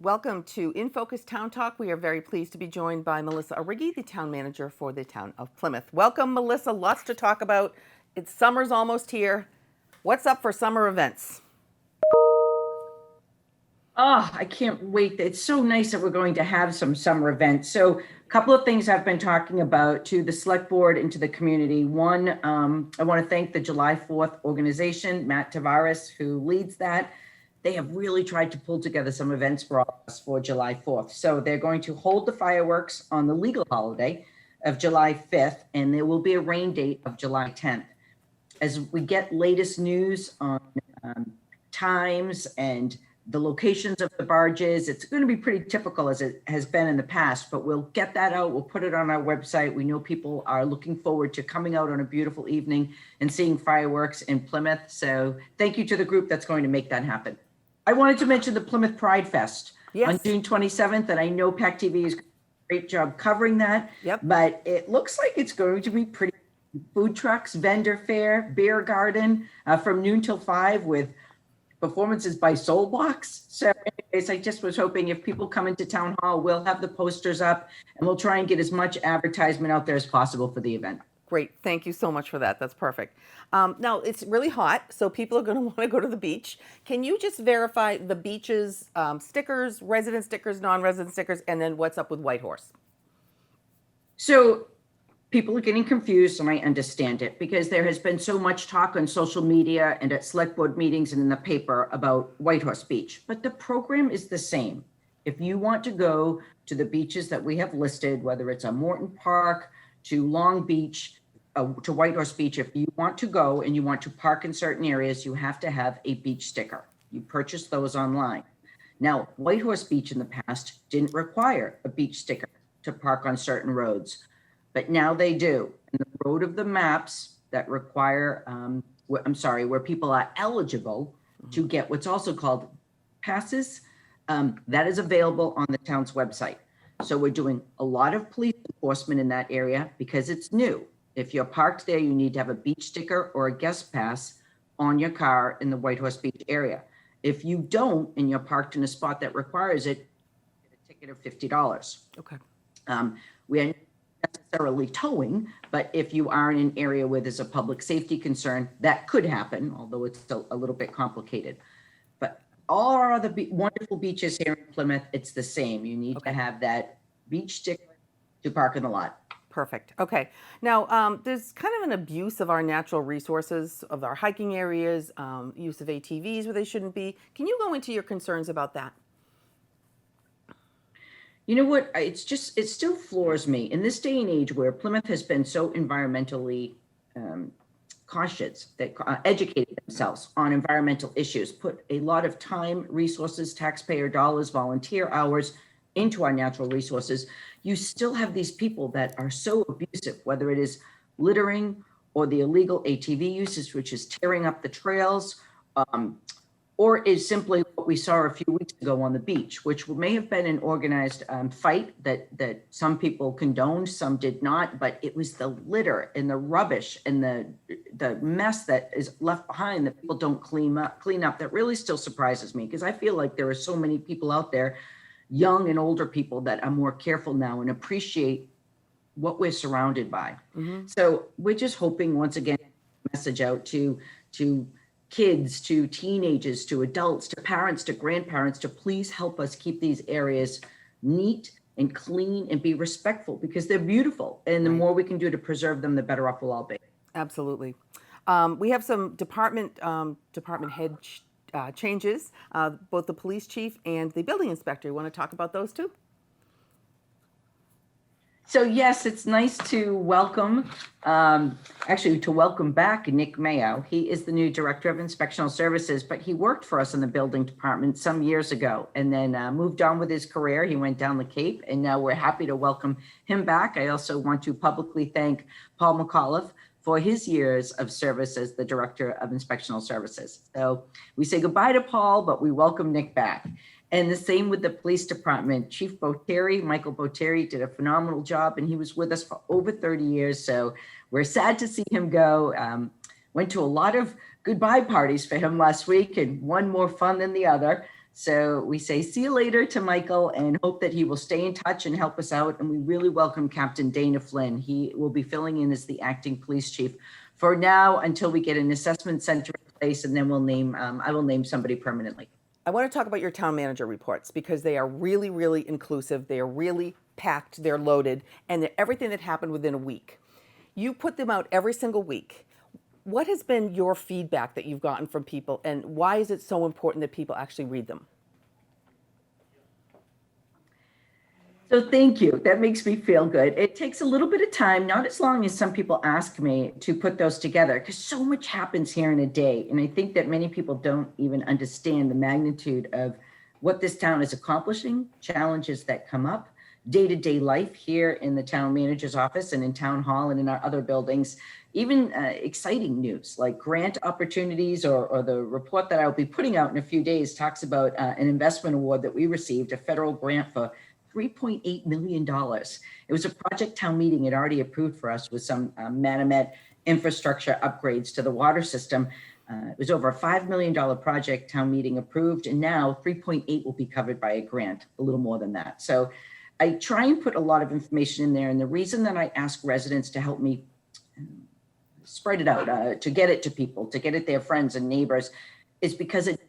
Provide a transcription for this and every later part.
Welcome to InFocus Town Talk. We are very pleased to be joined by Melissa Arrighi, the town manager for the town of Plymouth. Welcome, Melissa. Lots to talk about. Summer's almost here. What's up for summer events? Oh, I can't wait. It's so nice that we're going to have some summer events. So a couple of things I've been talking about to the select board and to the community. One, I want to thank the July 4th organization, Matt Tavares, who leads that. They have really tried to pull together some events for us for July 4th. So they're going to hold the fireworks on the legal holiday of July 5th, and there will be a rain date of July 10th. As we get latest news on times and the locations of the barges, it's going to be pretty typical as it has been in the past, but we'll get that out. We'll put it on our website. We know people are looking forward to coming out on a beautiful evening and seeing fireworks in Plymouth. So thank you to the group that's going to make that happen. I wanted to mention the Plymouth Pride Fest on June 27th, and I know PACTV is doing a great job covering that, but it looks like it's going to be pretty food trucks, vendor fair, beer garden from noon till 5 with performances by Soulbox. So anyways, I just was hoping if people come into town hall, we'll have the posters up and we'll try and get as much advertisement out there as possible for the event. Great. Thank you so much for that. That's perfect. Now, it's really hot, so people are going to want to go to the beach. Can you just verify the beach's stickers, resident stickers, non-resident stickers, and then what's up with Whitehorse? So people are getting confused, and I understand it, because there has been so much talk on social media and at select board meetings and in the paper about Whitehorse Beach, but the program is the same. If you want to go to the beaches that we have listed, whether it's a Morton Park, to Long Beach, to Whitehorse Beach, if you want to go and you want to park in certain areas, you have to have a beach sticker. You purchase those online. Now, Whitehorse Beach in the past didn't require a beach sticker to park on certain roads, but now they do. And the road of the maps that require, where people are eligible to get what's also called passes, that is available on the town's website. So we're doing a lot of police enforcement in that area because it's new. If you're parked there, you need to have a beach sticker or a guest pass on your car in the Whitehorse Beach area. If you don't, and you're parked in a spot that requires it, you get a ticket of $50. Okay. We are not necessarily towing, but if you are in an area where there's a public safety concern, that could happen, although it's still a little bit complicated. But all our other wonderful beaches here in Plymouth, it's the same. You need to have that beach sticker to park in the lot. Perfect. Okay. Now, there's kind of an abuse of our natural resources, of our hiking areas, use of ATVs where they shouldn't be. Can you go into your concerns about that? You know what? It still floors me in this day and age where Plymouth has been so environmentally cautious, that educated themselves on environmental issues, put a lot of time, resources, taxpayer dollars, volunteer hours into our natural resources. You still have these people that are so abusive, whether it is littering or the illegal ATV usage, which is tearing up the trails, or is simply what we saw a few weeks ago on the beach, which may have been an organized fight that some people condoned, some did not, but it was the litter and the rubbish and the mess that is left behind that people don't clean up that really still surprises me, because I feel like there are so many people out there, young and older people, that are more careful now and appreciate what we're surrounded by. So we're just hoping, once again, message out to kids, to teenagers, to adults, to parents, to grandparents, to please help us keep these areas neat and clean and be respectful, because they're beautiful. And the more we can do to preserve them, the better off we'll all be. Absolutely. We have some department head changes, both the police chief and the building inspector. You want to talk about those too? So yes, it's nice to welcome, welcome back Nick Mayo. He is the new director of inspectional services, but he worked for us in the building department some years ago and then moved on with his career. He went down the Cape, and now we're happy to welcome him back. I also want to publicly thank Paul McAuliffe for his years of service as the director of inspectional services. So we say goodbye to Paul, but we welcome Nick back. And the same with the police department. Chief Michael Botteri, did a phenomenal job, and he was with us for over 30 years. So we're sad to see him go. Went to a lot of goodbye parties for him last week, and one more fun than the other. So we say see you later to Michael and hope that he will stay in touch and help us out. And we really welcome Captain Dana Flynn. He will be filling in as the acting police chief for now until we get an assessment center in place, and then I will name somebody permanently. I want to talk about your town manager reports because they are really, really inclusive. They are really packed, they're loaded, and they're everything that happened within a week. You put them out every single week. What has been your feedback that you've gotten from people, and why is it so important that people actually read them? So thank you. That makes me feel good. It takes a little bit of time, not as long as some people ask me to put those together, because so much happens here in a day. And I think that many people don't even understand the magnitude of what this town is accomplishing, challenges that come up, day-to-day life here in the town manager's office and in town hall and in our other buildings, even exciting news like grant opportunities, or the report that I'll be putting out in a few days talks about an investment award that we received, a federal grant for $3.8 million. It was a project town meeting had already approved for us with some Manamet infrastructure upgrades to the water system. It was over a $5 million project town meeting approved, and now 3.8 will be covered by a grant, a little more than that. So I try and put a lot of information in there. And the reason that I ask residents to help me spread it out, to get it to people, to get it to their friends and neighbors, is because it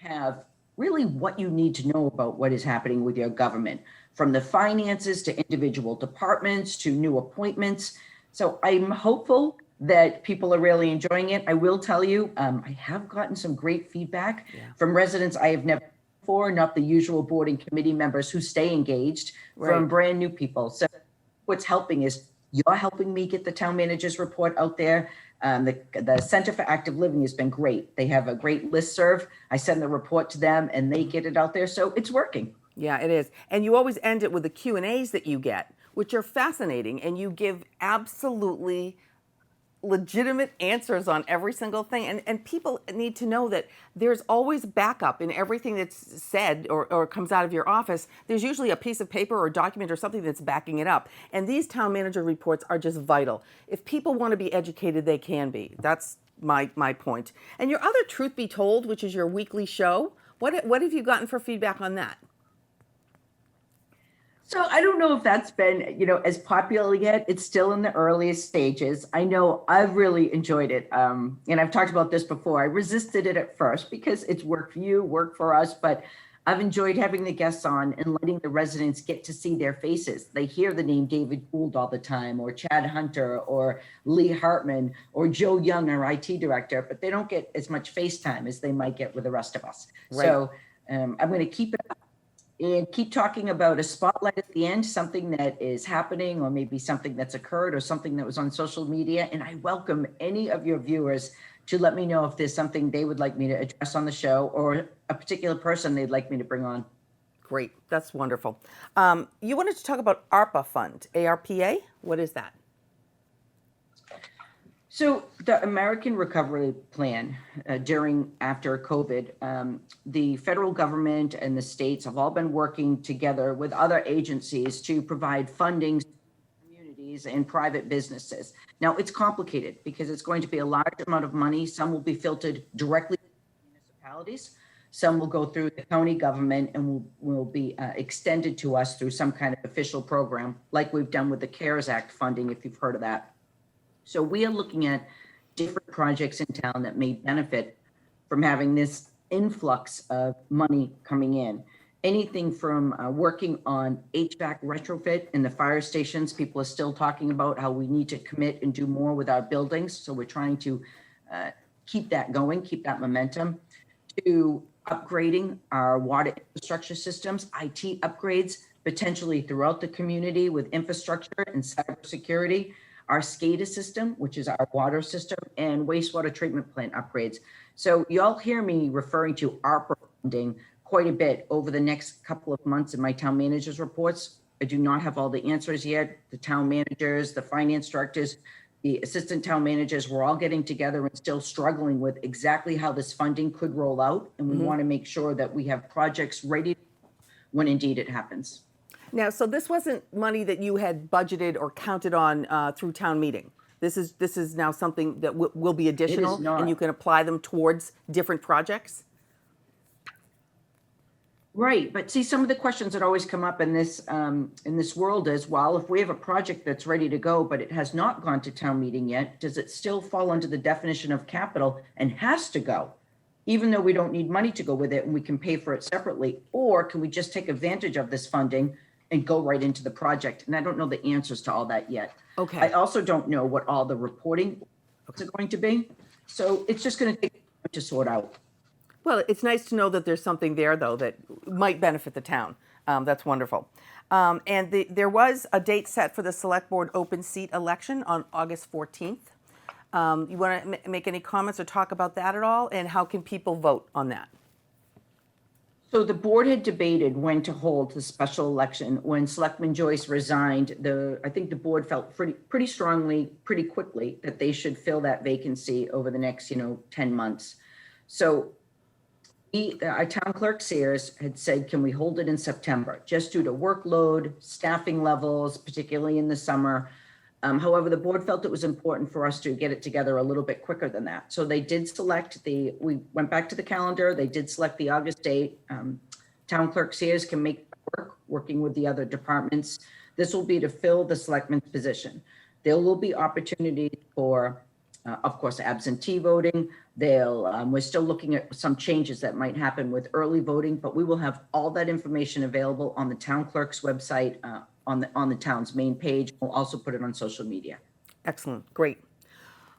have really what you need to know about what is happening with your government, from the finances to individual departments to new appointments. So I'm hopeful that people are really enjoying it. I will tell you, I have gotten some great feedback from residents I have never before, not the usual board and committee members who stay engaged, from brand new people. So what's helping is you're helping me get the town manager's report out there. The Center for Active Living has been great. They have a great listserv. I send the report to them and they get it out there. So it's working. Yeah, it is. And you always end it with the Q&As that you get, which are fascinating. And you give absolutely legitimate answers on every single thing. And people need to know that there's always backup in everything that's said or comes out of your office. There's usually a piece of paper or a document or something that's backing it up. And these town manager reports are just vital. If people want to be educated, they can be. That's my point. And your other Truth Be Told, which is your weekly show, what have you gotten for feedback on that? So I don't know if that's been, as popular yet. It's still in the earliest stages. I know I've really enjoyed it. And I've talked about this before. I resisted it at first because it's work for you, work for us, but I've enjoyed having the guests on and letting the residents get to see their faces. They hear the name David Gould all the time, or Chad Hunter, or Lee Hartman, or Joe Young, our IT director, but they don't get as much face time as they might get with the rest of us. Right. So I'm going to keep it up and keep talking about a spotlight at the end, something that is happening, or maybe something that's occurred, or something that was on social media. And I welcome any of your viewers to let me know if there's something they would like me to address on the show, or a particular person they'd like me to bring on. Great. That's wonderful. You wanted to talk about ARPA fund, ARPA. What is that? So the American Recovery Plan, after COVID, the federal government and the states have all been working together with other agencies to provide funding to communities and private businesses. Now, it's complicated because it's going to be a large amount of money. Some will be filtered directly to municipalities. Some will go through the county government and will be extended to us through some kind of official program, like we've done with the CARES Act funding, if you've heard of that. So we are looking at different projects in town that may benefit from having this influx of money coming in. Anything from working on HVAC retrofit in the fire stations. People are still talking about how we need to commit and do more with our buildings. So we're trying to keep that going, keep that momentum, to upgrading our water infrastructure systems, IT upgrades, potentially throughout the community with infrastructure and cybersecurity, our SCADA system, which is our water system, and wastewater treatment plant upgrades. So you'll hear me referring to ARPA funding quite a bit over the next couple of months in my town managers reports. I do not have all the answers yet. The town managers, the finance directors, the assistant town managers, we're all getting together and still struggling with exactly how this funding could roll out. And we want to make sure that we have projects ready when indeed it happens. Now, so this wasn't money that you had budgeted or counted on through town meeting. This is now something that will be additional, and you can apply them towards different projects? Right, but see, some of the questions that always come up in this world is, well, if we have a project that's ready to go, but it has not gone to town meeting yet, does it still fall under the definition of capital and has to go? Even though we don't need money to go with it and we can pay for it separately, or can we just take advantage of this funding and go right into the project? And I don't know the answers to all that yet. Okay. I also don't know what all the reporting is going to be. So it's just going to take time to sort out. Well, it's nice to know that there's something there, though, that might benefit the town. That's wonderful. And there was a date set for the Select Board open seat election on August 14th. You want to make any comments or talk about that at all? And how can people vote on that? So the board had debated when to hold the special election. When Selectman Joyce resigned, I think the board felt pretty strongly, pretty quickly, that they should fill that vacancy over the next, 10 months. So our town clerk Sears had said, can we hold it in September, just due to workload, staffing levels, particularly in the summer. However, the board felt it was important for us to get it together a little bit quicker than that. So they did select we went back to the calendar. They did select the August date. Town clerk Sears can make work, working with the other departments. This will be to fill the selectman's position. There will be opportunities for, of course, absentee voting. We're still looking at some changes that might happen with early voting, but we will have all that information available on the town clerk's website, on the town's main page. We'll also put it on social media. Excellent. Great.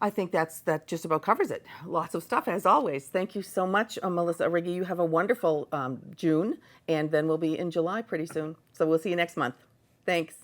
I think that just about covers it. Lots of stuff, as always. Thank you so much, Melissa Arrighi. You have a wonderful June, and then we'll be in July pretty soon. So we'll see you next month. Thanks.